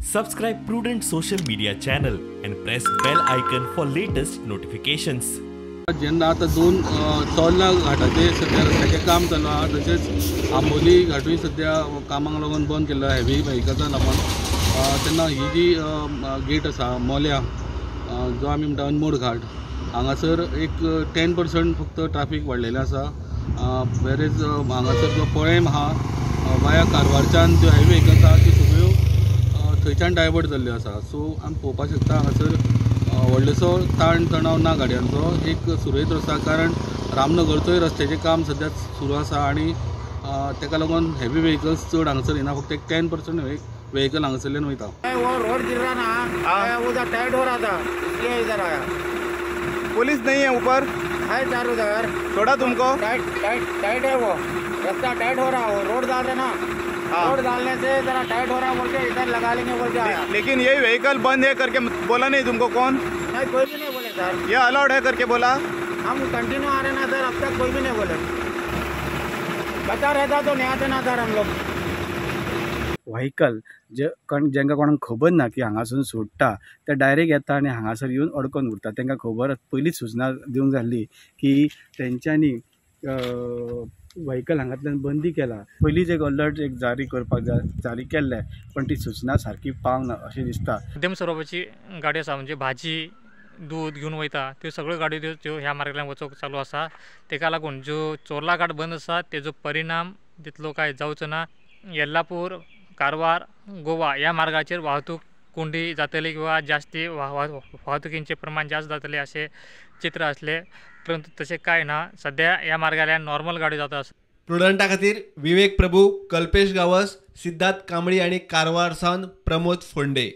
Subscribe Prudent social media channel and press bell icon for latest notifications. जेन्ना आता दोन चोरला घाटाचे सध्या रस्त्याचे काम चालू आहा, तशेंच आंबोली घाटूय सध्या कामाक लागून बंद केल्लो हेवी व्हेकल्सां लागून तेन्ना ही जी गेट आसा मोल्या जो आमी म्हणटा अनमोड घाट हांगासर एक 10% फक्त ट्राफीक वाडलेलें आसा. वेरेज हांगासर जो पळेम आहा वाया कारवारच्यान ज्यो हेवी व्हेकल्स आहा त्यो सगळ्यो थंयच्यान डायवर्ट जाल्ल्यो आसा. सो आमी पळोवपाक शकता हांगासर व्हडलोसो ताण तणाव ना गाडयांचो एक सुरळीत आसा, कारण रामनगरचोय रस्त्याचें काम सध्या सुरू आसा आनी तेका लागून हेवी व्हेकल्स चड हांगासर येना. फक्त एक 10% व्हेकल हांगासरल्यान वयता. वो रोड गिर रहा ना, उधर टाइट हो रहा था इसलिए इधर आया. पुलिस नहीं है ऊपर, है चारों उधर छोड़ा तुमको? टाइट टाइट टाइट है, वो रास्ता टाइट हो रहा है. वो रोड डाल रहे ना, रोड डालने से जरा टाइट हो रहा है बोल के इधर लगा लेंगे बोल के आया. लेकिन ये व्हीकल बंद है करके बोला नहीं तुमको? कौन? नहीं, कोई भी नहीं बोले सर. ये अलाउड है करके बोला? हम कंटिन्यू आ रहे ना सर, अब तक कोई भी नहीं बोले. बचा रहता तो नहीं आते ना सर हम लोग. व्हेकल जेंका कोणाक खबर ना की हांगासून सोडटा ते डायरेक्ट येता आनी हांगासर येवन अडकून उरता. तांकां खबर पयलींच सूचना दिवंक जाल्ली की तेंच्यांनी व्हेकल हांगांतल्यान बंदी केला. पयलींच एक अलर्ट जारी करपाक जारी केल्ले, पण ती सूचना सारकी पावना अशें दिसता. मध्यम स्वरूपाची गाडी आसा, म्हणजे भाजी दूध घेवन वयता त्यो सगळ्यो गाडयो त्यो ह्या मार्गातल्यान वचप चालू आसा. तेका लागून जो चोरला घाट बंद आसा तेजो परिणाम तितलो काय जावचो ना. येल्लापूर, कारवार, गोवा ह्या मार्गाचेर वाहतूक कोंडी जातली किंवा जास्ती वाहतुकींचे प्रमाण जास्त जातले असे चित्र असले, परंतु तसे काय ना. सध्या ह्या मार्गाल्यान नॉर्मल गाडी जाता आसा. प्रुडंटा खातीर विवेक प्रभू, कल्पेश गावस, सिद्धार्थ कांबळी आणि कारवार सावन प्रमोद फोंडे.